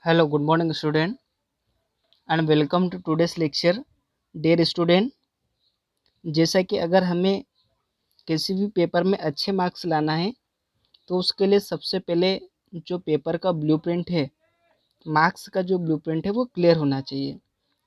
Hello, good morning, student, and welcome to today's lecture. Dear student, जैसा कि अगर हमें किसी भी पेपर में अच्छे मार्क्स लाना है तो उसके लिए सबसे पहले जो पेपर का ब्लूप्रिंट है, मार्क्स का जो ब्लूप्रिंट है वो क्लियर होना चाहिए।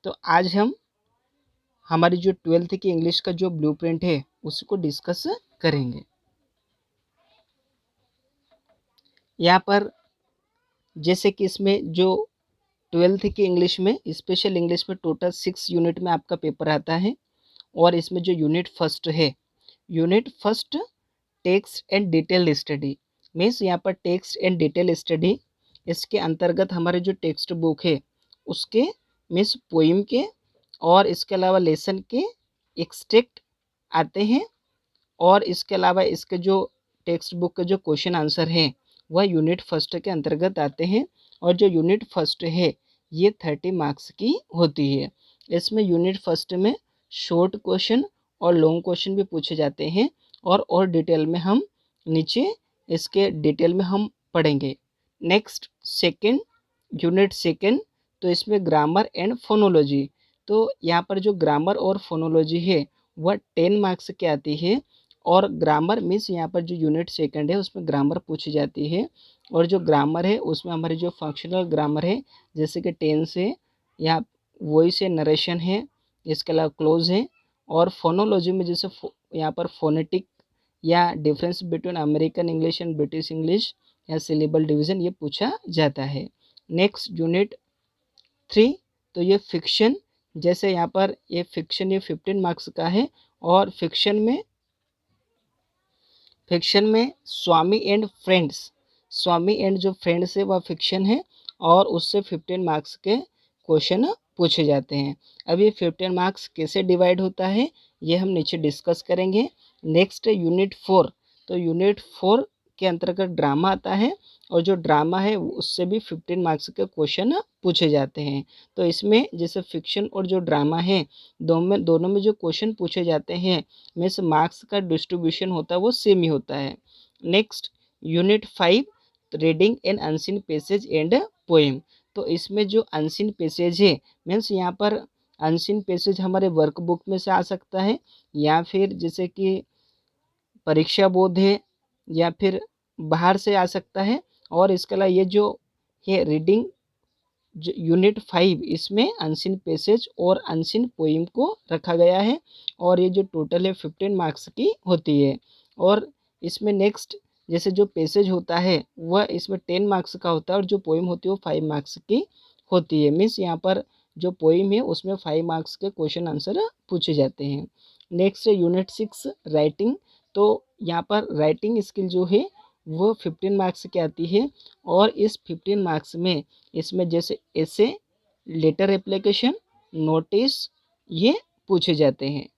तो आज हम हमारी जो 12th की इंग्लिश का जो ब्लूप्रिंट है उसको डिस्कस करेंगे। यहाँ पर जैसे कि इसमें जो 12th की इंग्लिश में, स्पेशल इंग्लिश में टोटल 6 यूनिट में आपका पेपर आता है। और इसमें जो यूनिट फर्स्ट है, unit first text and detail study, means यहाँ पर टेक्स्ट एंड डिटेल स्टडी, इसके अंतर्गत हमारे जो टेक्स्ट बुक है उसके मीन्स पोइम के और इसके अलावा लेसन के एक्सट्रैक्ट आते हैं। और इसके अलावा इसके जो टेक्स्ट बुक के जो क्वेश्चन आंसर हैं वह यूनिट फर्स्ट के अंतर्गत आते हैं। और जो यूनिट फर्स्ट है ये 30 मार्क्स की होती है। इसमें यूनिट फर्स्ट में शॉर्ट क्वेश्चन और लॉन्ग क्वेश्चन भी पूछे जाते हैं। और डिटेल में हम नीचे इसके डिटेल में हम पढ़ेंगे। नेक्स्ट सेकंड, यूनिट सेकंड, तो इसमें ग्रामर एंड फोनोलॉजी। तो यहाँ पर जो ग्रामर और फोनोलॉजी है वह 10 मार्क्स की आती है। और ग्रामर मीन्स यहाँ पर जो यूनिट सेकंड है उसमें ग्रामर पूछी जाती है। और जो ग्रामर है उसमें हमारी जो फंक्शनल ग्रामर है जैसे कि टेंस है या वॉइस है, नरेशन है, इसके अलावा क्लोज है। और फोनोलॉजी में जैसे यहाँ पर फोनेटिक या difference between American English and British English या सिलेबल डिवीज़न ये पूछा जाता है। नेक्स्ट यूनिट 3, तो ये फिक्शन, जैसे यहाँ पर ये फिक्शन ये 15 मार्क्स का है। और फिक्शन में स्वामी एंड फ्रेंड्स, स्वामी एंड जो फ्रेंड्स है वह फिक्शन है और उससे 15 मार्क्स के क्वेश्चन पूछे जाते हैं। अब ये 15 मार्क्स कैसे डिवाइड होता है ये हम नीचे डिस्कस करेंगे। नेक्स्ट यूनिट 4, तो यूनिट 4 के अंतर्गत ड्रामा आता है। और जो ड्रामा है उससे भी 15 मार्क्स के क्वेश्चन पूछे जाते हैं। तो इसमें जैसे फिक्शन और जो ड्रामा है दोनों में जो क्वेश्चन पूछे जाते हैं में से मार्क्स का डिस्ट्रीब्यूशन होता है वो सेम ही होता है। Next unit 5, reading an unseen passage and poem. तो इसमें जो अनसीन पैसेज है मीन्स यहाँ पर अनसीन पैसेज हमारे वर्कबुक में से आ सकता है या फिर जैसे कि परीक्षा बोध है या फिर बाहर से आ सकता है। और इसके अलावा ये जो है रीडिंग जो यूनिट 5 इसमें अनसीन पैसेज और अनसीन पोइम को रखा गया है। और ये जो टोटल है 15 मार्क्स की होती है। और इसमें नेक्स्ट जैसे जो पैसेज होता है वह इसमें 10 मार्क्स का होता है और जो पोइम होती है वो 5 मार्क्स की होती है। मीन्स यहाँ पर जो पोइम है उसमें 5 मार्क्स के क्वेश्चन आंसर पूछे जाते हैं। नेक्स्ट है यूनिट 6, राइटिंग। तो यहाँ पर राइटिंग स्किल जो है वो 15 मार्क्स की आती है। और इस 15 मार्क्स में इसमें जैसे ऐसे लेटर एप्लीकेशन, नोटिस ये पूछे जाते हैं।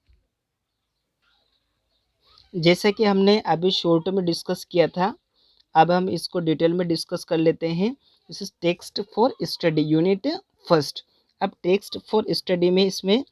जैसे कि हमने अभी शॉर्ट में डिस्कस किया था, अब हम इसको डिटेल में डिस्कस कर लेते हैं। This is text for study unit first. अब टेक्स्ट फॉर स्टडी में इसमें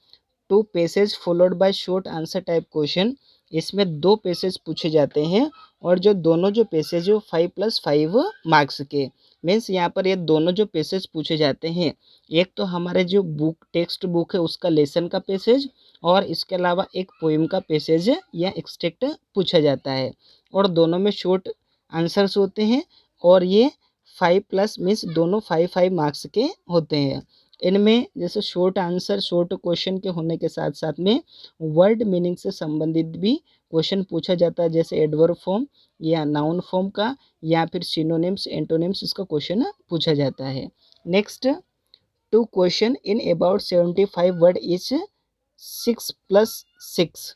2 passage followed by short answer type question, इसमें 2 पैसेज पूछे जाते हैं। और जो दोनों जो पैसेज है 5+5 मार्क्स के। मीन्स यहाँ पर ये दोनों जो पैसेज पूछे जाते हैं, एक तो हमारे जो बुक टेक्स्ट बुक है उसका लेसन का पैसेज और इसके अलावा एक पोइम का पैसेज या एक्सट्रैक्ट पूछा जाता है। और दोनों में शॉर्ट आंसर्स होते हैं। और ये 5+ मीन्स दोनों 5-5 मार्क्स के होते हैं। इनमें जैसे शॉर्ट आंसर शॉर्ट क्वेश्चन के होने के साथ साथ में वर्ड मीनिंग से संबंधित भी क्वेश्चन पूछा जाता है, जैसे एडवर्ब फॉर्म या नाउन फॉर्म का या फिर सिनोनिम्स एंटोनिम्स इसका क्वेश्चन पूछा जाता है। Next 2 question in about 75 word is 6+6।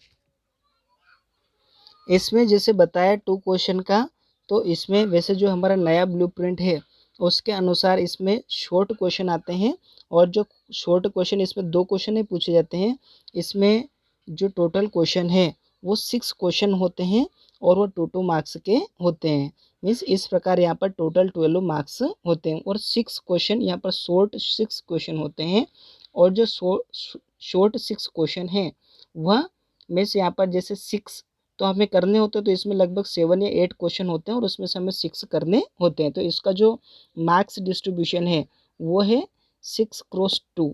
इसमें जैसे बताया 2 क्वेश्चन का, तो इसमें वैसे जो हमारा नया ब्लूप्रिंट है उसके अनुसार इसमें शॉर्ट क्वेश्चन आते हैं। और जो शॉर्ट क्वेश्चन इसमें 2 क्वेश्चन ही पूछे जाते हैं। इसमें जो टोटल क्वेश्चन है वो 6 क्वेश्चन होते हैं और वो 2-2 मार्क्स के होते हैं। मीन्स इस प्रकार यहाँ पर टोटल 12 मार्क्स होते हैं और 6 क्वेश्चन यहाँ पर शॉर्ट 6 क्वेश्चन होते हैं। और जो शॉर्ट 6 क्वेश्चन हैं वह मीन्स यहाँ पर जैसे 6 तो हमें करने होते हैं तो इसमें लगभग 7 या 8 क्वेश्चन होते हैं और उसमें से हमें 6 करने होते हैं। तो इसका जो मार्क्स डिस्ट्रीब्यूशन है वो है 6x2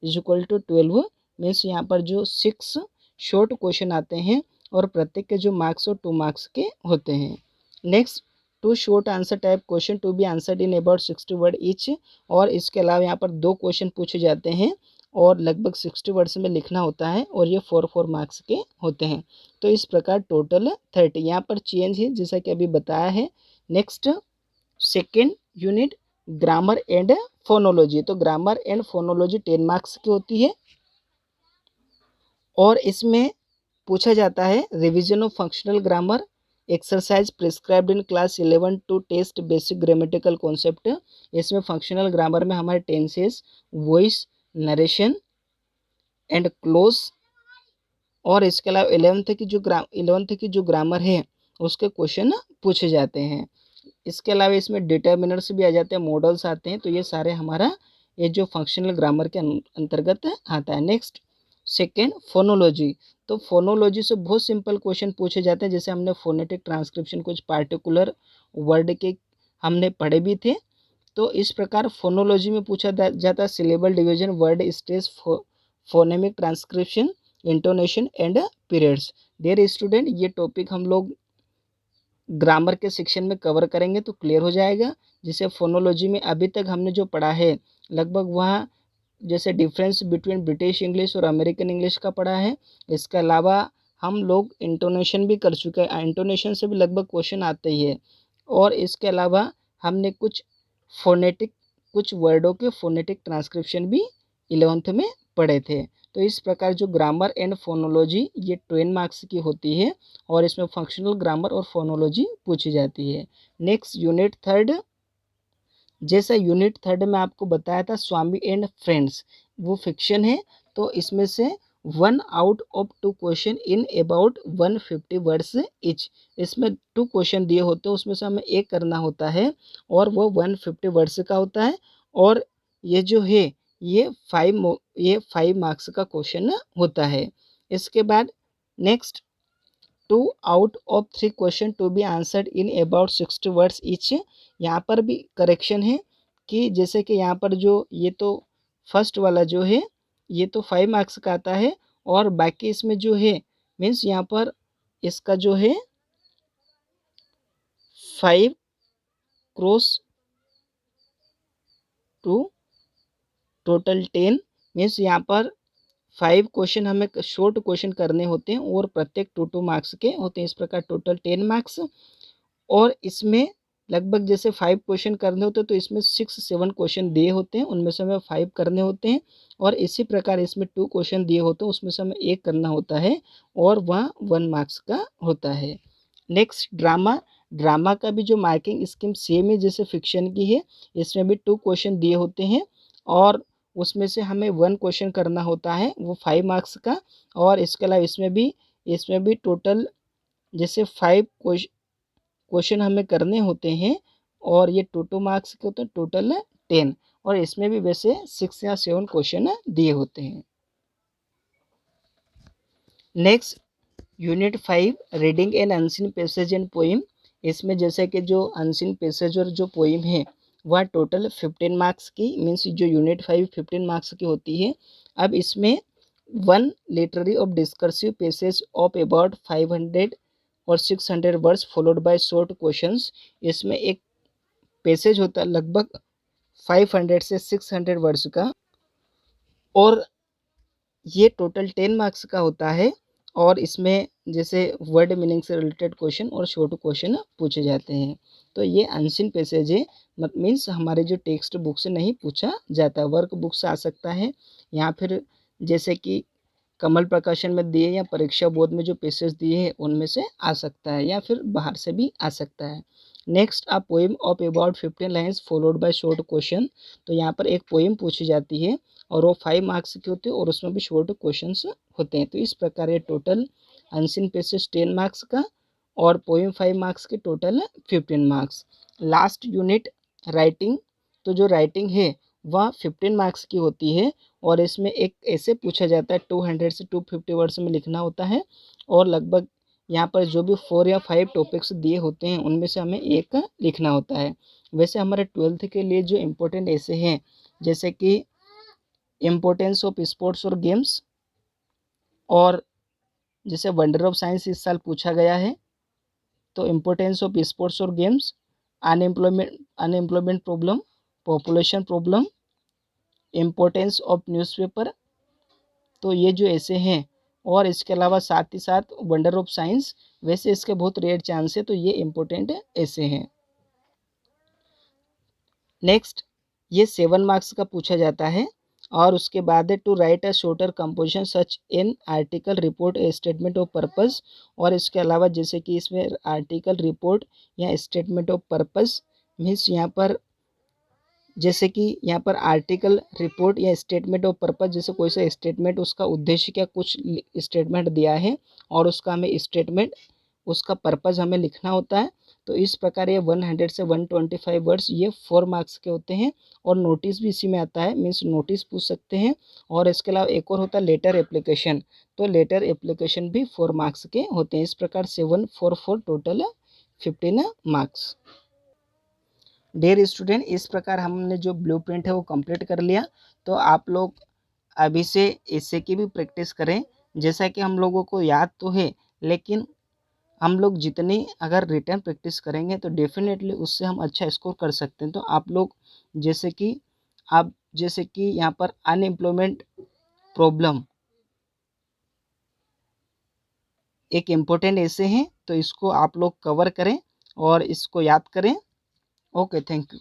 is equal to 12। Means यहाँ पर जो 6 शॉर्ट क्वेश्चन आते हैं और प्रत्येक के जो मार्क्स और 2 मार्क्स के होते हैं। Next, 2 short answer type question to be answered in about 60 word each. और इसके अलावा यहाँ पर 2 क्वेश्चन पूछे जाते हैं और लगभग 60 वर्ड्स में लिखना होता है और ये 4 मार्क्स के होते हैं। तो इस प्रकार टोटल 30 यहाँ पर चेंज है जैसा कि अभी बताया है। Next, second unit grammar and phonology. तो ग्रामर एंड फोनोलॉजी 10 मार्क्स की होती है और इसमें पूछा जाता है revision of functional grammar, exercise prescribed in class 11 to test basic grammatical concept. इसमें फंक्शनल ग्रामर में हमारे tenses, voice, narration and cloze और इसके अलावा 11th की जो ग्रामर है उसके क्वेश्चन पूछे जाते हैं। इसके अलावा इसमें डिटर्मिनर्स भी आ जाते हैं, मॉडल्स आते हैं। तो ये सारे हमारा ये जो फंक्शनल ग्रामर के अंतर्गत आता है। Next, second phonology. तो फोनोलॉजी से बहुत सिंपल क्वेश्चन पूछे जाते हैं, जैसे हमने फोनेटिक ट्रांसक्रिप्शन कुछ पार्टिकुलर वर्ड के हमने पढ़े भी थे। तो इस प्रकार फोनोलॉजी में पूछा जाता है syllable division, word stress, phonemic transcription, intonation and periods. Dear student, ये टॉपिक हम लोग ग्रामर के सेक्शन में कवर करेंगे तो क्लियर हो जाएगा। जिसे फोनोलॉजी में अभी तक हमने जो पढ़ा है लगभग वहाँ जैसे डिफरेंस बिटवीन ब्रिटिश इंग्लिश और अमेरिकन इंग्लिश का पढ़ा है। इसके अलावा हम लोग इंटोनेशन भी कर चुके हैं, इंटोनेशन से भी लगभग क्वेश्चन आते ही है। और इसके अलावा हमने कुछ वर्डों के फोनेटिक ट्रांसक्रिप्शन भी 11th में पढ़े थे। तो इस प्रकार जो ग्रामर एंड फोनोलॉजी ये 10 मार्क्स की होती है और इसमें फंक्शनल ग्रामर और फोनोलॉजी पूछी जाती है। Next, unit third. जैसा यूनिट थर्ड में आपको बताया था स्वामी एंड फ्रेंड्स, वो फिक्शन है। तो इसमें से 1 out of 2 question in about 150 words etch. इसमें 2 क्वेश्चन दिए होते हैं, उसमें से हमें एक करना होता है और वो 150 वर्ड्स का होता है। और ये जो है ये 5 मार्क्स का क्वेश्चन होता है। इसके बाद next, 2 out of 3 question to be answered in about 60 words each. यहाँ पर भी करेक्शन है कि जैसे कि यहाँ पर जो ये तो फर्स्ट वाला जो है ये तो 5 मार्क्स का आता है और बाकी इसमें जो है मीन्स यहाँ पर इसका जो है 5 क्रॉस 2 टोटल 10 मीन्स यहाँ पर 5 क्वेश्चन हमें शॉर्ट क्वेश्चन करने होते हैं और प्रत्येक 2 मार्क्स के होते हैं। इस प्रकार टोटल 10 मार्क्स। और इसमें लगभग जैसे 5 क्वेश्चन करने होते हैं तो इसमें 6-7 क्वेश्चन दिए होते हैं, उनमें से हमें 5 करने होते हैं। और इसी प्रकार इसमें 2 क्वेश्चन दिए होते हैं, उसमें से हमें 1 करना होता है और वह 1 मार्क्स का होता है। नेक्स्ट, ड्रामा का भी जो मार्किंग स्कीम सेम है जैसे फिक्शन की है। इसमें भी 2 क्वेश्चन दिए होते हैं और उसमें से हमें 1 क्वेश्चन करना होता है, वो 5 मार्क्स का। और इसके अलावा इसमें भी टोटल जैसे 5 क्वेश्चन हमें करने होते हैं और ये 2 मार्क्स के होते हैं, टोटल 10। और इसमें भी वैसे 6 या 7 क्वेश्चन दिए होते हैं। Next, unit 5 reading an unseen passage and poem. इसमें जैसे कि जो अनसीन पैसेज और जो पोइम है वह टोटल 15 मार्क्स की, मीन्स जो यूनिट 5 15 मार्क्स की होती है। अब इसमें 1 literary of discursive passage of about 500 और 600 words followed by short questions. इसमें एक पैसेज होता है लगभग 500 से 600 वर्ड्स का और ये टोटल 10 मार्क्स का होता है। और इसमें जैसे वर्ड मीनिंग से रिलेटेड क्वेश्चन और शॉर्ट क्वेश्चन पूछे जाते हैं। तो ये अनसीन पैसेज है, मीन्स हमारे जो टेक्स्ट बुक से नहीं पूछा जाता, वर्क बुक से आ सकता है या फिर जैसे कि कमल प्रकाशन में दिए या परीक्षा बोर्ड में जो पैसेज दिए हैं उनमें से आ सकता है या फिर बाहर से भी आ सकता है। Next, a poem of about 15 lines followed by short question. तो यहाँ पर एक पोएम पूछी जाती है और वो 5 मार्क्स की होती है और उसमें भी शॉर्ट क्वेश्चंस होते हैं। तो इस प्रकार ये टोटल अनसीन पैसेज 10 मार्क्स का और पोएम 5 मार्क्स के, total 15 marks. Last unit writing. तो जो राइटिंग है वह 15 मार्क्स की होती है और इसमें एक ऐसे पूछा जाता है 200 से 250 वर्ड्स में लिखना होता है और लगभग यहाँ पर जो भी 4 या 5 टॉपिक्स दिए होते हैं उनमें से हमें एक लिखना होता है। वैसे हमारे 12th के लिए जो इम्पोर्टेंट ऐसे हैं जैसे कि इम्पोर्टेंस ऑफ स्पोर्ट्स और गेम्स, और जैसे वंडर ऑफ साइंस इस साल पूछा गया है, तो इम्पोर्टेंस ऑफ स्पोर्ट्स और games, unemployment problem, population problem, importance of newspaper, तो ये जो ऐसे हैं। और इसके अलावा साथ ही साथ वंडर ऑफ साइंस, वैसे इसके बहुत रेयर चांस है, तो ये इम्पोर्टेंट ऐसे हैं। नेक्स्ट, ये 7 मार्क्स का पूछा जाता है। और उसके बाद है to write a shorter composition such in article report a statement of purpose. और इसके अलावा जैसे कि इसमें आर्टिकल रिपोर्ट या स्टेटमेंट ऑफ पर्पस मीन्स यहाँ पर जैसे कि यहाँ पर आर्टिकल रिपोर्ट या स्टेटमेंट ऑफ पर्पस, जैसे कोई सा स्टेटमेंट उसका उद्देश्य क्या कुछ स्टेटमेंट दिया है और उसका हमें स्टेटमेंट उसका पर्पस हमें लिखना होता है। तो इस प्रकार ये 100 से 125 वर्ड्स ये 4 मार्क्स के होते हैं। और नोटिस भी इसी में आता है, मीन्स नोटिस पूछ सकते हैं। और इसके अलावा एक और होता है लेटर एप्लीकेशन, तो लेटर एप्लीकेशन भी 4 मार्क्स के होते हैं। इस प्रकार 7 4 4 टोटल 15 मार्क्स। डियर स्टूडेंट, इस प्रकार हमने जो ब्लूप्रिंट है वो कंप्लीट कर लिया। तो आप लोग अभी से इससे की भी प्रैक्टिस करें। जैसा कि हम लोगों को याद तो है, लेकिन हम लोग जितनी अगर रिटर्न प्रैक्टिस करेंगे तो डेफिनेटली उससे हम अच्छा स्कोर कर सकते हैं। तो आप लोग जैसे कि यहाँ पर अनएम्प्लॉयमेंट प्रॉब्लम एक इम्पोर्टेंट ऐसे हैं, तो इसको आप लोग कवर करें और इसको याद करें। Okay, thank you.